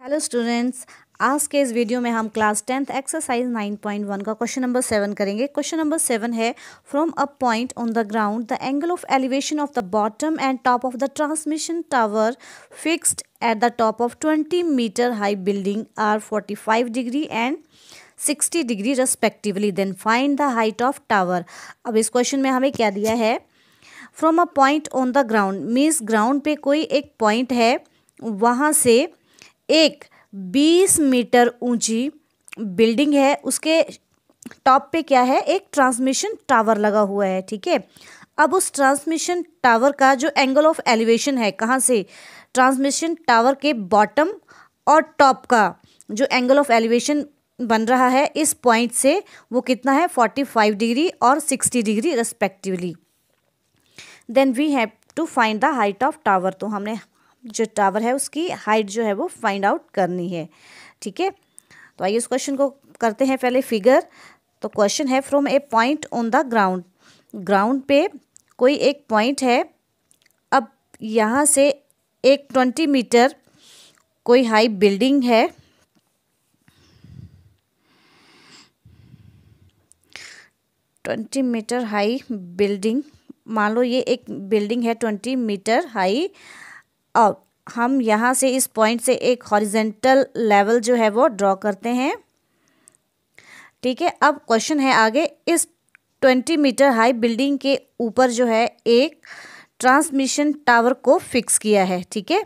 Hello students, आज के इस वीडियो में हम क्लास 10th एक्सरसाइज 9.1 का क्वेश्चन नंबर 7 करेंगे। क्वेश्चन नंबर 7 है from a point on the ground the angle of elevation of the bottom and top of the transmission tower fixed at the top of 20 meter high building are 45 degree and 60 degree respectively, then find the height of tower. अब इस question में हमें क्या दिया है, from a point on the ground means ground पे कोई एक पॉइंट है, वहाँ से एक 20 मीटर ऊंची बिल्डिंग है, उसके टॉप पे क्या है, एक ट्रांसमिशन टावर लगा हुआ है। ठीक है, अब उस ट्रांसमिशन टावर का जो एंगल ऑफ एलिवेशन है, कहाँ से, ट्रांसमिशन टावर के बॉटम और टॉप का जो एंगल ऑफ एलिवेशन बन रहा है इस पॉइंट से, वो कितना है, 45 डिग्री और 60 degree respectively. Then we have to find the height of tower. तो हमने जो टावर है उसकी हाइट जो है वो फाइंड आउट करनी है। ठीक है, तो आइए इस क्वेश्चन को करते हैं पहले फिगर। तो क्वेश्चन है from A point on the ground, ground पे कोई एक पॉइंट है। अब यहाँ से एक 20 मीटर कोई हाई बिल्डिंग है, हाई बिल्डिंग, मान लो ये एक बिल्डिंग है 20 मीटर हाई, और हम यहाँ से इस पॉइंट से एक हॉरिजेंटल लेवल जो है वो ड्रॉ करते हैं। ठीक है, अब क्वेश्चन है आगे, इस 20 मीटर हाई बिल्डिंग के ऊपर जो है एक ट्रांसमिशन टावर को फिक्स किया है। ठीक है,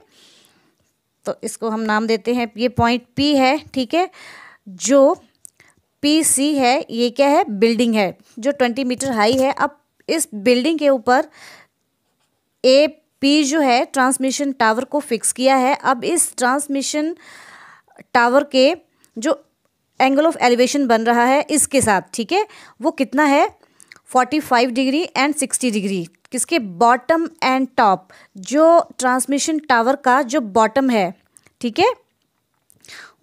तो इसको हम नाम देते हैं, ये पॉइंट P है। ठीक है, जो PC है, ये क्या है, बिल्डिंग है जो 20 मीटर हाई है। अब इस बिल्डिंग के ऊपर AP जो है ट्रांसमिशन टावर को फिक्स किया है। अब इस ट्रांसमिशन टावर के जो एंगल ऑफ एलिवेशन बन रहा है इसके साथ, ठीक है, वो कितना है, 45 डिग्री एंड 60 डिग्री। किसके, बॉटम एंड टॉप, जो ट्रांसमिशन टावर का जो बॉटम है, ठीक है,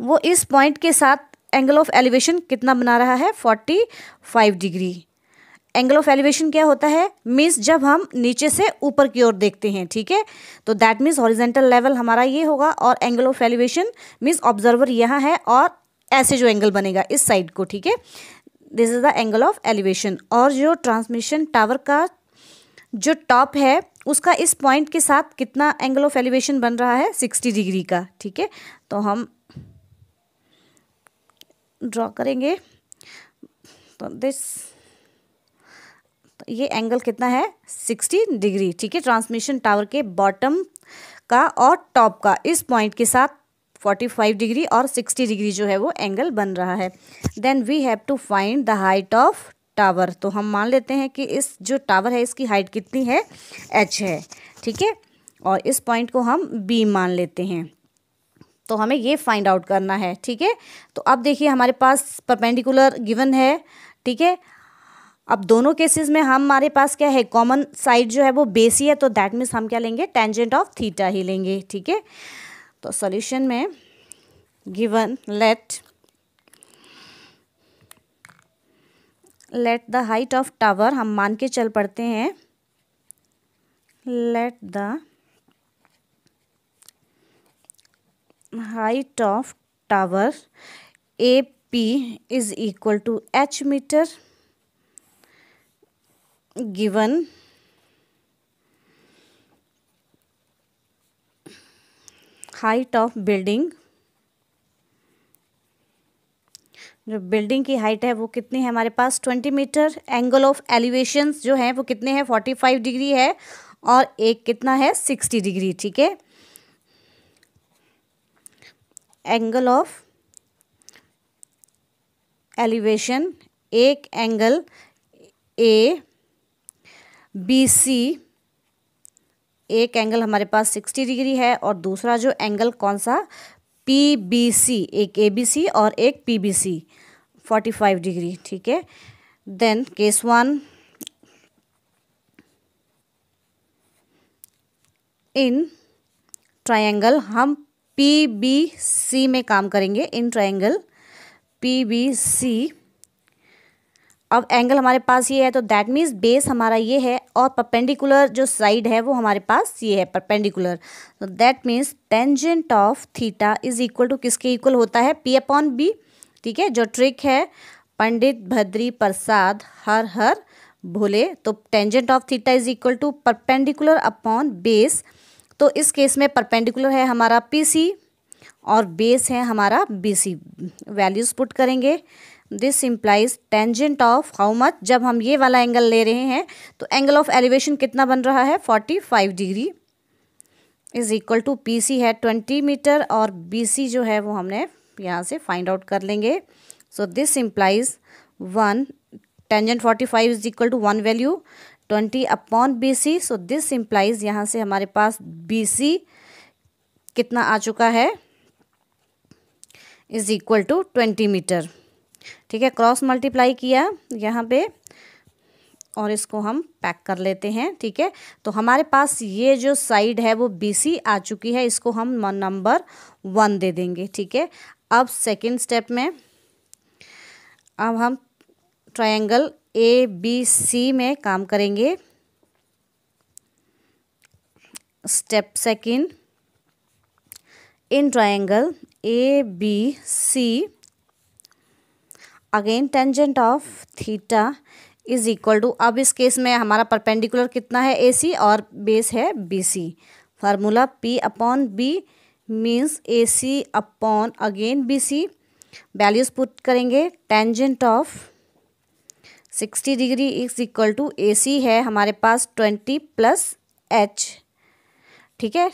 वो इस पॉइंट के साथ एंगल ऑफ एलिवेशन कितना बना रहा है, 45 डिग्री। एंगल ऑफ एलिवेशन क्या होता है, मीन्स जब हम नीचे से ऊपर की ओर देखते हैं। ठीक है, तो दैट मीन्स हॉरिजेंटल लेवल हमारा ये होगा, और angle of elevation means observer यहाँ है और ऐसे जो एंगल बनेगा इस साइड को। ठीक है, this is the angle of elevation. और जो ट्रांसमिशन टावर का जो टॉप है उसका इस पॉइंट के साथ कितना एंगल ऑफ एलिवेशन बन रहा है, 60 डिग्री का। ठीक है, तो हम ड्रॉ करेंगे, तो ये एंगल कितना है, 60 डिग्री। ठीक है, ट्रांसमिशन टावर के बॉटम का और टॉप का इस पॉइंट के साथ 45 डिग्री और 60 डिग्री जो है वो एंगल बन रहा है। Then we have to find the height of tower. तो हम मान लेते हैं कि इस जो टावर है इसकी हाइट कितनी है, h है। ठीक है, और इस पॉइंट को हम B मान लेते हैं। तो हमें ये फाइंड आउट करना है। ठीक है, तो अब देखिए हमारे पास परपेंडिकुलर गिवन है। ठीक है, अब दोनों केसेस में हमारे पास क्या है, कॉमन साइड जो है वो बेस ही है, तो दैट मीन्स हम क्या लेंगे, टेंजेंट ऑफ थीटा ही लेंगे। ठीक है, तो सॉल्यूशन में given let the height of tower, हम मान के चल पड़ते हैं, let the height of tower AP is equal to H meter, given height of building, जो बिल्डिंग की हाइट है वो कितनी है हमारे पास, 20 मीटर। एंगल ऑफ एलिवेशन जो है वो कितने हैं, 45 डिग्री है, और एक कितना है, 60 डिग्री। ठीक है, एंगल ऑफ एलिवेशन, एक एंगल ABC, एक एंगल हमारे पास 60 डिग्री है, और दूसरा जो एंगल कौन सा, PBC, एक ABC और एक PBC 45 डिग्री। ठीक है, देन केस 1, इन ट्रायंगल, हम PBC में काम करेंगे। इन ट्रायंगल PBC अब एंगल हमारे पास ये है, तो दैट मीन्स बेस हमारा ये है और परपेंडिकुलर जो साइड है वो हमारे पास ये है परपेंडिकुलर। तो that means tangent of theta is equal to किसके इक्वल होता है, पी अपॉन बी। ठीक है, जो ट्रिक है पंडित भद्री प्रसाद हर हर भोले। तो tangent of theta is equal to perpendicular upon base. तो इस केस में परपेंडिकुलर है हमारा पीसी और बेस है हमारा बीसी। वैल्यूज पुट करेंगे। This implies tangent of how much, जब हम ये वाला एंगल ले रहे हैं तो एंगल ऑफ एलिवेशन कितना बन रहा है 45 degree is equal to PC है 20 मीटर और बीसी जो है वो हमने यहाँ से फाइंड आउट कर लेंगे। So this implies 1 tangent 45 is equal to 1 value 20 upon BC. So this implies यहाँ से हमारे पास बीसी कितना आ चुका है इज इक्वल टू 20 मीटर। ठीक है, क्रॉस मल्टीप्लाई किया यहाँ पे और इसको हम पैक कर लेते हैं। ठीक है, तो हमारे पास ये जो साइड है वो BC आ चुकी है, इसको हम नंबर 1 दे देंगे। ठीक है, अब सेकंड स्टेप में अब हम ट्रायंगल ABC में काम करेंगे। Step second, in triangle ABC again tangent of theta is equal to, अब इस केस में हमारा परपेंडिकुलर कितना है AC और बेस है BC। Formula P upon B means AC upon again BC। Values put करेंगे। Tangent of 60 degree is equal to AC है हमारे पास 20 प्लस H। ठीक है,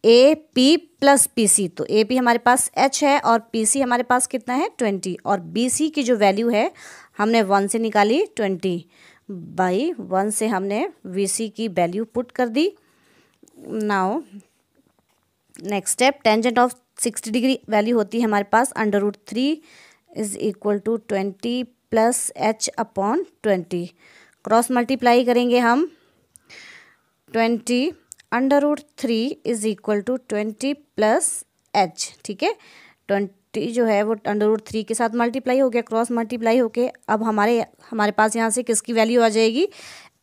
AP प्लस PC, तो AP हमारे पास H है और PC हमारे पास कितना है 20 और BC की जो वैल्यू है हमने 1 से निकाली 20 बाई 1 से हमने BC की वैल्यू पुट कर दी। Now next step, tangent of 60 degree value होती है हमारे पास √3 is equal to 20 plus H upon 20। Cross multiply करेंगे हम 20 √3 is equal to 20 plus H। ठीक है, 20 जो है वो √3 के साथ मल्टीप्लाई हो गया, क्रॉस मल्टीप्लाई होके अब हमारे पास यहाँ से किसकी वैल्यू आ जाएगी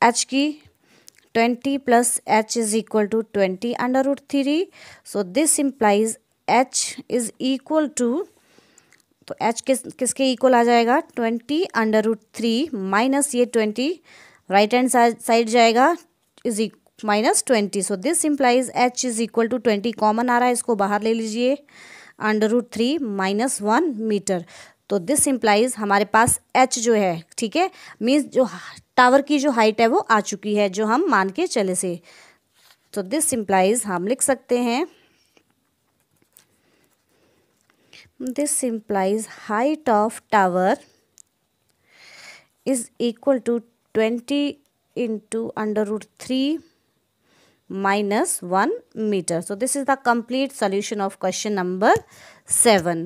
H की। 20 plus H is equal to 20 √3। So this implies H is equal to, तो H किसके इक्वल आ जाएगा 20 √3 माइनस ये 20 राइट हैंड साइड जाएगा is minus 20। So this implies H is equal to 20 common आ रहा है, इसको बाहर ले लीजिए √3 माइनस 1 मीटर। तो दिस इम्प्लाइज हमारे पास H जो है, ठीक है, मीन्स जो टावर की जो हाइट है वो आ चुकी है जो हम मान के चले से। तो दिस इम्प्लाइज हम लिख सकते हैं this implies height of tower is equal to 20 into √3 minus 1 meter. So this is the complete solution of question number 7.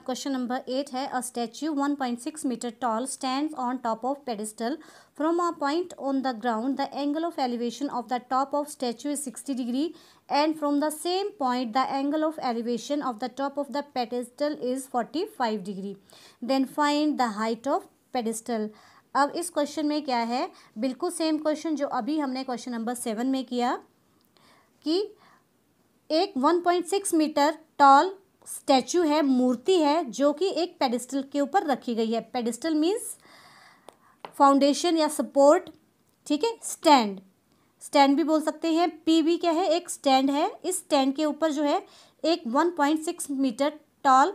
Question number 8 है, a statue 1.6 meter tall stands on top of pedestal from a point on the ground. The angle of elevation of the top of statue is 60 degree and from the same point the angle of elevation of the top of the pedestal is 45 degree. Then find the height of pedestal. अब इस question में क्या है, बिल्कुल same question जो अभी हमने question number 7 में किया कि एक 1.6 मीटर टॉल स्टैचू है, मूर्ति है जो कि एक पेडिस्टल के ऊपर रखी गई है। पेडिस्टल मीन्स फाउंडेशन या सपोर्ट। ठीक है, स्टैंड भी बोल सकते हैं। पी भी क्या है, एक स्टैंड है। इस स्टैंड के ऊपर जो है एक 1.6 मीटर टॉल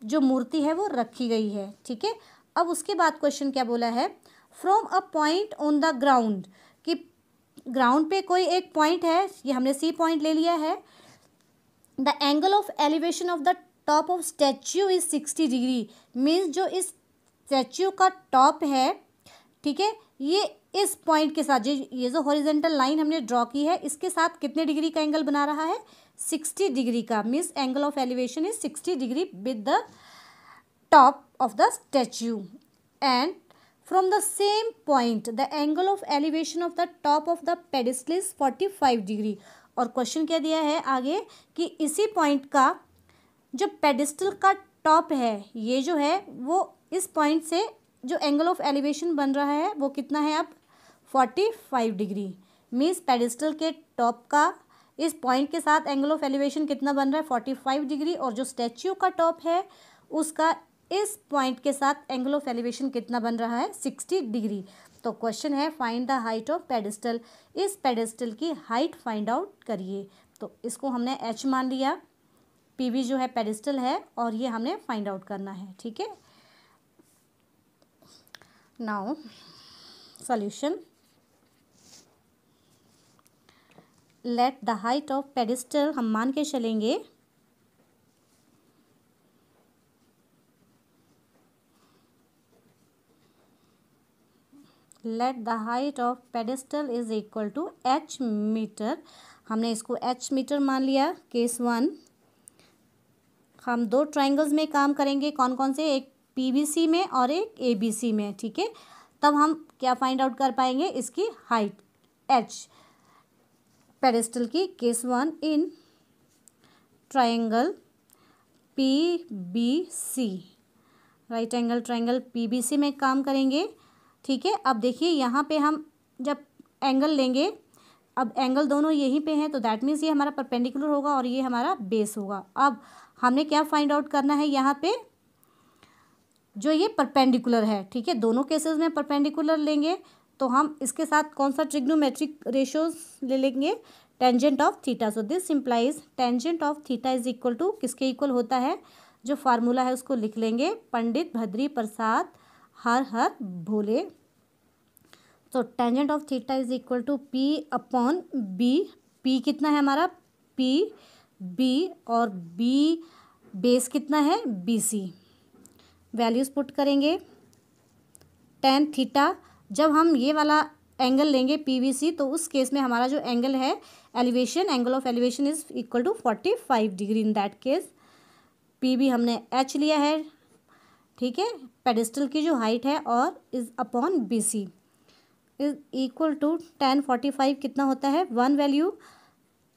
जो मूर्ति है वो रखी गई है। ठीक है, अब उसके बाद क्वेश्चन क्या बोला है, from a point on the ground, कि ग्राउंड पे कोई एक पॉइंट है, ये हमने सी पॉइंट ले लिया है। The angle of elevation of the top of statue is 60 degree, means जो इस स्टैच्यू का टॉप है, ठीक है, ये इस पॉइंट के साथ ये जो हॉरिजेंटल लाइन हमने ड्रॉ की है इसके साथ कितने डिग्री का एंगल बना रहा है, 60 डिग्री का। Means angle of elevation is 60 degree with the top of the statue and from the same point the angle of elevation of the top of the pedestal is 45 degree। और question क्या दिया है आगे कि इसी point का जो pedestal का टॉप है ये जो है वो इस पॉइंट से जो एंगल ऑफ एलिवेशन बन रहा है वो कितना है अब 45 डिग्री। मीन्स पेडिस्टल के टॉप का इस पॉइंट के साथ एंगल ऑफ एलिवेशन कितना बन रहा है 45 डिग्री, और जो स्टैच्यू का टॉप है उसका इस पॉइंट के साथ एंगल ऑफ एलिवेशन कितना बन रहा है 60 डिग्री। तो क्वेश्चन है find the height of pedestal. इस पेडिस्टल की हाइट फाइंड आउट करिए। तो इसको हमने h मान लिया, पीवी जो है पेडिस्टल है, और ये हमने फाइंड आउट करना है। ठीक है, now solution. Let the height of pedestal, हम मान के चलेंगे let the height of pedestal is equal to h meter. हमने इसको h मीटर मान लिया। केस 1, हम दो ट्राइंगल्स में काम करेंगे। कौन कौन से? एक पीबीसी में और एक एबीसी में। ठीक है, तब हम क्या फाइंड आउट कर पाएंगे? इसकी हाइट h पेडिस्टल की। Case 1 in triangle PBC, right angle triangle PBC में काम करेंगे। ठीक है, अब देखिए यहाँ पे हम जब एंगल लेंगे, अब एंगल दोनों यहीं पे हैं, तो दैट मीन्स ये हमारा परपेंडिकुलर होगा और ये हमारा बेस होगा। अब हमने क्या फाइंड आउट करना है यहाँ पे? जो ये परपेंडिकुलर है। ठीक है, दोनों केसेस में परपेंडिकुलर लेंगे तो हम इसके साथ कौन सा ट्रिग्नोमेट्रिक रेशियोज ले लेंगे? Tangent of theta. So this implies tangent of theta is equal to किसके इक्वल होता है? जो फार्मूला है उसको लिख लेंगे, पंडित भद्री प्रसाद हर हर भोले। तो tangent of theta is equal to P upon B. P कितना है हमारा? पी बी, और बी बेस कितना है? B C. वैल्यूज़ पुट करेंगे। टेन थीटा, जब हम ये वाला एंगल लेंगे पीवीसी, तो उस केस में हमारा जो एंगल है elevation, angle of elevation is equal to 45 degree. In that case PB हमने h लिया है। ठीक है, पेडिस्टल की जो हाइट है, और is upon B C is equal to 1045 कितना होता है? 1 value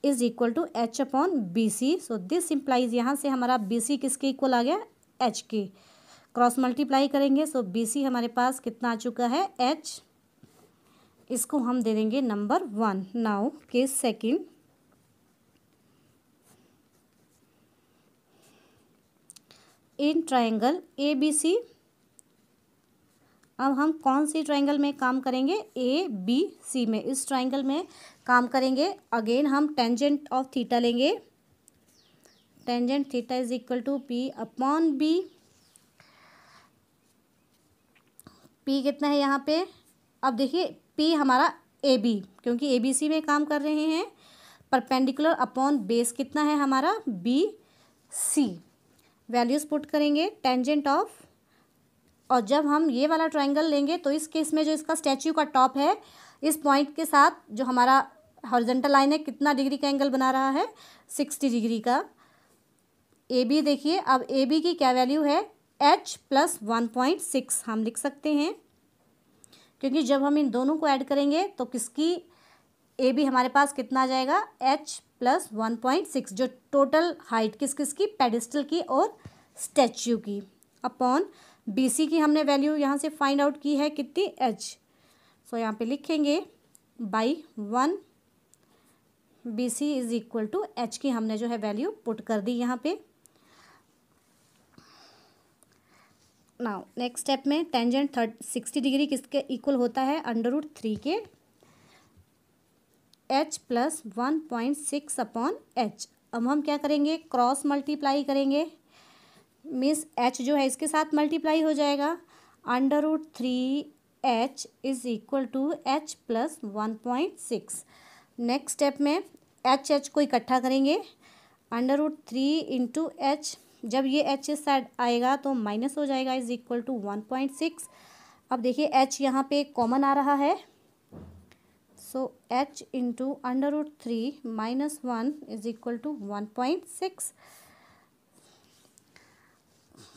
is equal to h upon B C. So this implies, यहाँ से हमारा बी सी किसके इक्वल आ गया? h के। क्रॉस मल्टीप्लाई करेंगे, सो बी सी हमारे पास कितना आ चुका है? h। इसको हम दे देंगे number 1। Now case second, in triangle A B C. अब हम कौन सी ट्राइंगल में काम करेंगे? ए बी सी में। इस ट्राइंगल में काम करेंगे। अगेन हम टेंजेंट ऑफ थीटा लेंगे। Tangent theta is equal to P upon B. P कितना है यहाँ पे? अब देखिए पी हमारा ए बी, क्योंकि ए बी सी में काम कर रहे हैं। परपेंडिकुलर अपॉन बेस कितना है हमारा? B C. वैल्यूज़ पुट करेंगे। टेंजेंट ऑफ, और जब हम ये वाला ट्राइंगल लेंगे तो इस केस में जो इसका स्टैच्यू का टॉप है, इस पॉइंट के साथ जो हमारा हॉरिजॉन्टल लाइन है, कितना डिग्री का एंगल बना रहा है? 60 डिग्री का। ए बी देखिए, अब ए बी की क्या वैल्यू है? h प्लस 1.6 हम लिख सकते हैं, क्योंकि जब हम इन दोनों को ऐड करेंगे तो किसकी ए बी हमारे पास कितना आ जाएगा? h प्लस 1.6, जो टोटल हाइट किस किस की? पेडिस्टल की और स्टैच्यू की, अपॉन बी सी की हमने वैल्यू यहाँ से फाइंड आउट की है कितनी? h। सो यहाँ पे लिखेंगे by 1। B C is equal to h की हमने जो है वैल्यू पुट कर दी यहाँ पे। नाउ नेक्स्ट स्टेप में टेंजेंट 60 डिग्री किसके इक्वल होता है? √3 के h प्लस 1.6 अपॉन h। अब हम क्या करेंगे? क्रॉस मल्टीप्लाई करेंगे। मीन्स h जो है इसके साथ मल्टीप्लाई हो जाएगा। √3h is equal to h plus 1.6। Next step में h को इकट्ठा करेंगे। √3 इंटू h, जब ये h इस साइड आएगा तो माइनस हो जाएगा, इज इक्वल टू 1.6। अब देखिए h यहाँ पे कॉमन आ रहा है, so h into √3 minus 1 is equal to 1.6।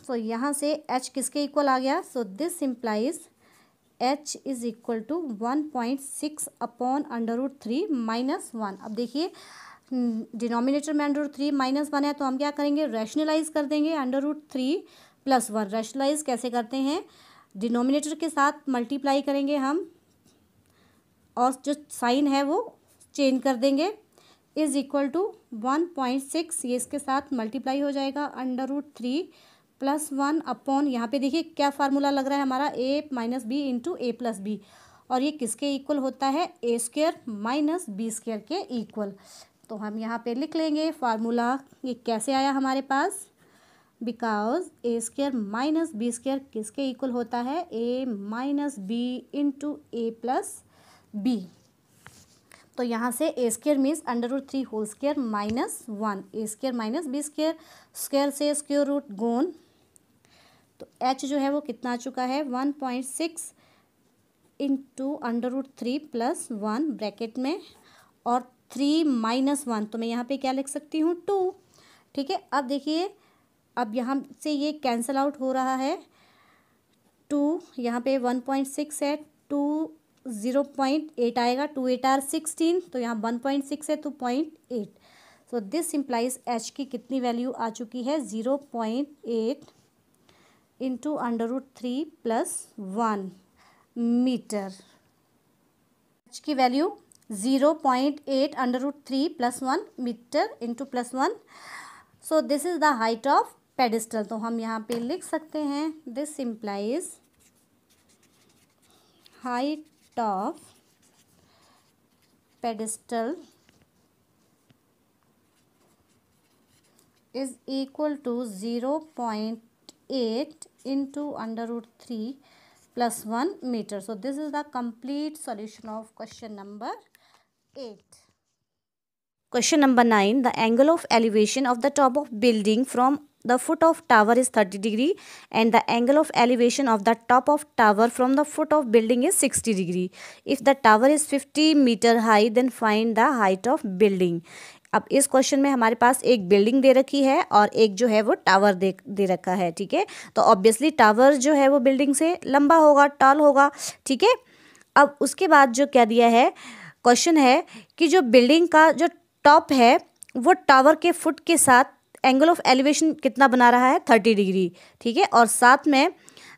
So यहाँ से h किसके इक्वल आ गया? So this implies h is equal to 1.6 upon √3 minus 1। अब देखिए डिनोमिनेटर में √3 माइनस 1 है, तो हम क्या करेंगे? रैशनलाइज कर देंगे। √3 प्लस 1 रैशनलाइज कैसे करते हैं? डिनोमिनेटर के साथ मल्टीप्लाई करेंगे हम और जो साइन है वो चेंज कर देंगे, इज इक्वल टू 1.6, ये इसके साथ मल्टीप्लाई हो जाएगा √3 प्लस 1 अपॉन, यहाँ पे देखिए क्या फार्मूला लग रहा है हमारा, a minus B into A plus B, और ये किसके इक्वल होता है, A square minus B square के इक्वल। तो हम यहाँ पे लिख लेंगे फार्मूला, ये कैसे आया हमारे पास, because A square minus B square किसके इक्वल होता है, a minus B into A plus B. तो यहाँ से A square means √3 whole square minus 1, A square minus B square, square से स्क्वायर रूट गोन, तो h जो है वो कितना आ चुका है 1.6 इंटू √3 प्लस 1 ब्रैकेट में और 3 माइनस 1, तो मैं यहाँ पे क्या लिख सकती हूँ 2। ठीक है, अब देखिए अब यहाँ से ये कैंसिल आउट हो रहा है, 2 यहाँ पे 1.6 है, 2 0.8 आएगा, 2 8 आर 16, तो यहाँ 1.6 है तो 0.8, सो दिस इम्प्लाइज h की कितनी वैल्यू आ चुकी है 0.8 इंटू √3 प्लस 1 मीटर। h की value 0.8 √3 plus 1 metre into plus 1, so this is the height of pedestal. तो हम यहाँ पे लिख सकते हैं this implies height of pedestal is equal to 0.8 into √3 plus 1 meter. So this is the complete solution of question number 8. Question number 9. The angle of elevation of the top of building from the foot of tower is 30 degree and the angle of elevation of the top of tower from the foot of building is 60 degree. If the tower is 50 meter high then find the height of building. अब इस question में हमारे पास एक building दे रखी है और एक जो है वो टावर दे रखा है। ठीक है, तो ऑब्वियसली टावर जो है वो बिल्डिंग से लंबा होगा, टॉल होगा। ठीक है, अब उसके बाद जो क्या दिया है, क्वेश्चन है कि जो बिल्डिंग का जो टॉप है वो टावर के फुट के साथ एंगल ऑफ एलिवेशन कितना बना रहा है 30 डिग्री। ठीक है, और साथ में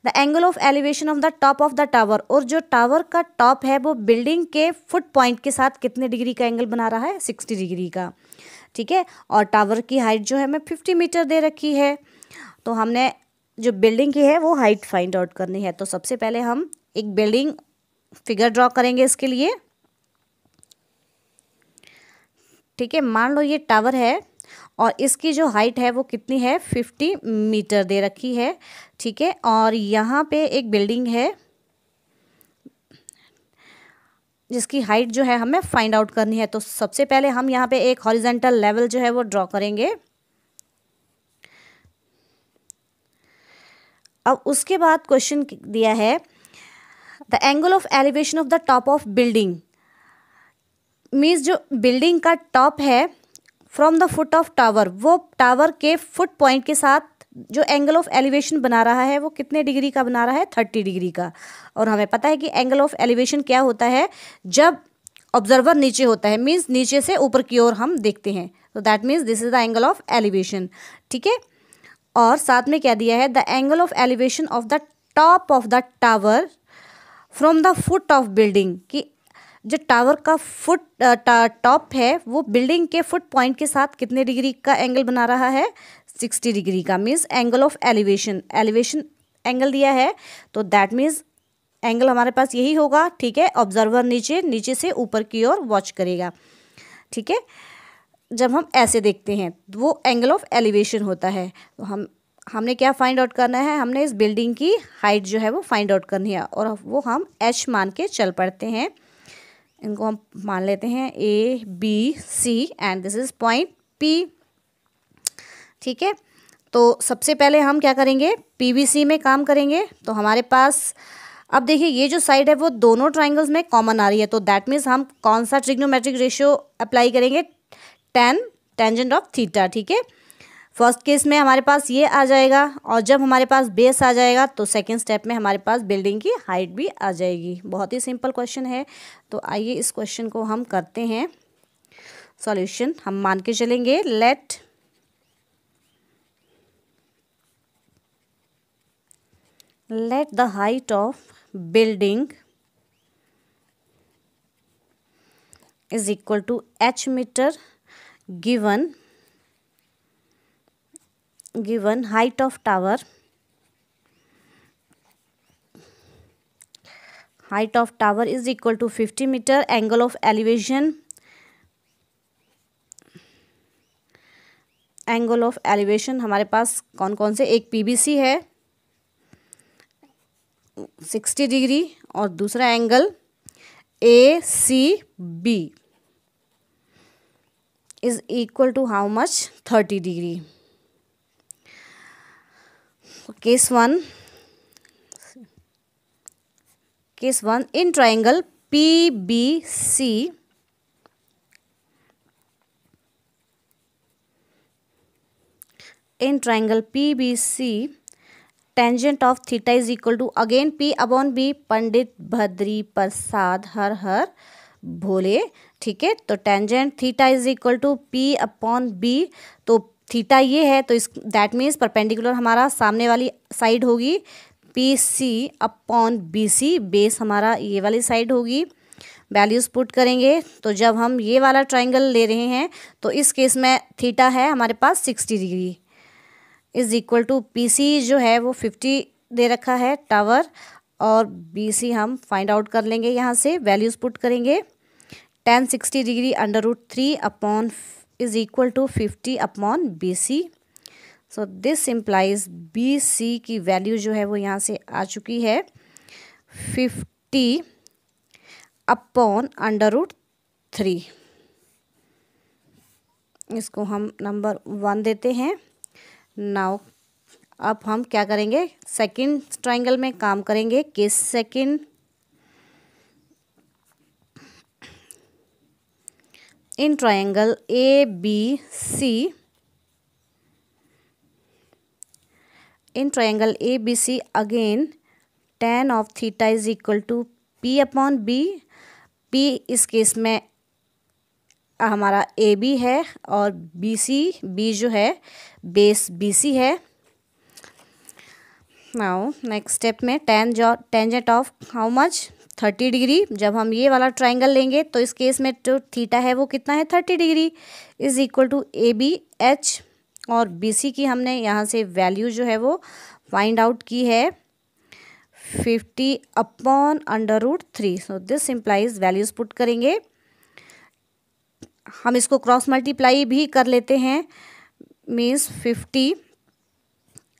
the angle of elevation of the top of the tower, और जो टावर का टॉप है वो बिल्डिंग के फुट पॉइंट के साथ कितने डिग्री का एंगल बना रहा है 60 डिग्री का। ठीक है, और टावर की हाइट जो है हमें 50 मीटर दे रखी है, तो हमने जो बिल्डिंग की है वो हाइट फाइंड आउट करनी है। तो सबसे पहले हम एक बिल्डिंग फिगर ड्रॉ करेंगे इसके लिए। ठीक है, मान लो ये टावर है और इसकी जो हाइट है वो कितनी है 50 मीटर दे रखी है। ठीक है, और यहाँ पे एक बिल्डिंग है जिसकी हाइट जो है हमें फाइंड आउट करनी है। तो सबसे पहले हम यहाँ पे एक हॉरिजॉन्टल लेवल जो है वो ड्रॉ करेंगे। अब उसके बाद क्वेश्चन दिया है the angle of elevation of the top of building, means जो बिल्डिंग का टॉप है from the foot of tower, वो टावर के फुट पॉइंट के साथ जो एंगल ऑफ एलिवेशन बना रहा है वो कितने डिग्री का बना रहा है 30 डिग्री का। और हमें पता है कि एंगल ऑफ एलिवेशन क्या होता है, जब ऑब्जर्वर नीचे होता है, मीन्स नीचे से ऊपर की ओर हम देखते हैं, तो that means this is the angle of elevation. ठीक है, और साथ में क्या दिया है, the angle of elevation of the top of the tower from the foot of building, कि जो टावर का फुट टॉप है वो बिल्डिंग के फुट पॉइंट के साथ कितने डिग्री का एंगल बना रहा है 60 डिग्री का, means angle of elevation angle दिया है, तो दैट मीन्स एंगल हमारे पास यही होगा। ठीक है, ऑब्जर्वर नीचे से ऊपर की ओर वॉच करेगा। ठीक है, जब हम ऐसे देखते हैं वो एंगल ऑफ एलिवेशन होता है। तो हमने क्या फाइंड आउट करना है, हमने इस बिल्डिंग की हाइट जो है वो फाइंड आउट करनी है, और वो हम h मान के चल पड़ते हैं। इनको हम मान लेते हैं ABC and this is point P। ठीक है, तो सबसे पहले हम क्या करेंगे, PBC में काम करेंगे। तो हमारे पास अब देखिए ये जो साइड है वो दोनों ट्राइंगल्स में कॉमन आ रही है, तो दैट मीन्स हम कौन सा ट्रिग्नोमेट्रिक रेशियो अप्लाई करेंगे, tan टेंजेंट ऑफ थीटा। ठीक है, फर्स्ट केस में हमारे पास ये आ जाएगा, और जब हमारे पास बेस आ जाएगा तो सेकंड स्टेप में हमारे पास बिल्डिंग की हाइट भी आ जाएगी। बहुत ही सिंपल क्वेश्चन है, तो आइए इस क्वेश्चन को हम करते हैं सॉल्यूशन। हम मान के चलेंगे late let the height of building is equal to h meter given height of tower is equal to 50 meter, angle of elevation हमारे पास कौन कौन से, एक पीबीसी है 60 डिग्री और दूसरा angle ACB is equal to how much, 30 degree. Case 1 in triangle PBC tangent of theta is equal to again P upon B, Pandit Bhadri Prasad Har Har Bhole, ठीक है। तो tangent theta is equal to P upon B, तो theta ये है तो इस that means perpendicular हमारा सामने वाली साइड होगी PC अपॉन BC, बेस हमारा ये वाली साइड होगी। वैल्यूज़ पुट करेंगे तो जब हम ये वाला ट्राइंगल ले रहे हैं तो इस केस में थीटा है हमारे पास 60 degree is equal to PC जो है वो 50 दे रखा है टावर, और BC हम फाइंड आउट कर लेंगे यहाँ से, वैल्यूज़ पुट करेंगे। tan 60 degree √3 upon is equal to 50 upon BC। So this implies BC की वैल्यू जो है वो यहाँ से आ चुकी है 50 अपॉन √3। इसको हम नंबर 1 देते हैं। नाउ अब हम क्या करेंगे, सेकंड ट्राइंगल में काम करेंगे। Case second in triangle ABC अगेन tan of theta is equal to P upon B। P इस केस में हमारा AB है और B जो है बेस BC है। नाउ नेक्स्ट स्टेप में tangent of how much, 30 degree. जब हम ये वाला ट्राइंगल लेंगे तो इस केस में जो थीटा है वो कितना है 30 degree is equal to ABH, और BC की हमने यहाँ से वैल्यू जो है वो फाइंड आउट की है 50 upon √3। So this implies values put करेंगे। हम इसको क्रॉस मल्टीप्लाई भी कर लेते हैं, मीन्स 50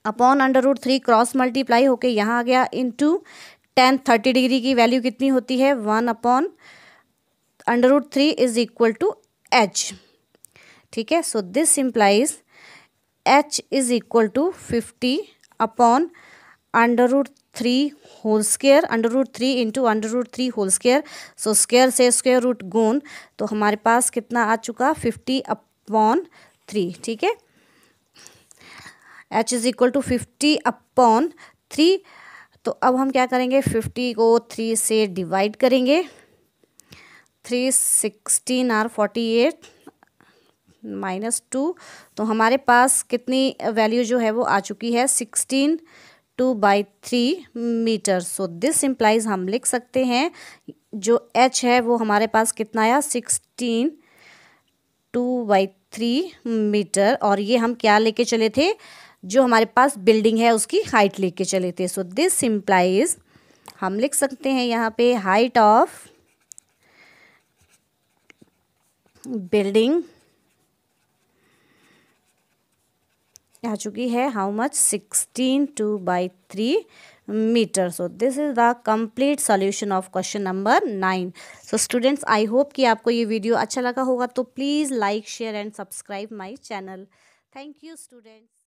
अपॉन √3 क्रॉस मल्टीप्लाई होके यहाँ आ गया इनटू tan 30 डिग्री की वैल्यू कितनी होती है 1 upon √3 is equal to H, ठीक है। So this implies H is equal to 50 upon √3 whole square, √3 into √3 whole square. So square से स्क्वायर रूट गुण, तो हमारे पास कितना आ चुका 50 अपॉन 3, ठीक है। H is equal to 50 upon 3। तो अब हम क्या करेंगे, 50 को 3 से डिवाइड करेंगे। 3 16 और 48 -2, तो हमारे पास कितनी वैल्यू जो है वो आ चुकी है 16 2/3 मीटर। सो दिस इम्प्लाइज हम लिख सकते हैं जो H है वो हमारे पास कितना आया 16 2/3 मीटर, और ये हम क्या लेके चले थे, जो हमारे पास बिल्डिंग है उसकी हाइट लेके चले थे। सो दिस इम्प्लाइज हम लिख सकते हैं यहाँ पे हाइट ऑफ बिल्डिंग आ चुकी है how much 16 2/3 metre. So this is the complete solution of question number 9। So students, I hope कि आपको ये वीडियो अच्छा लगा होगा, तो please like share and subscribe my channel. Thank you students.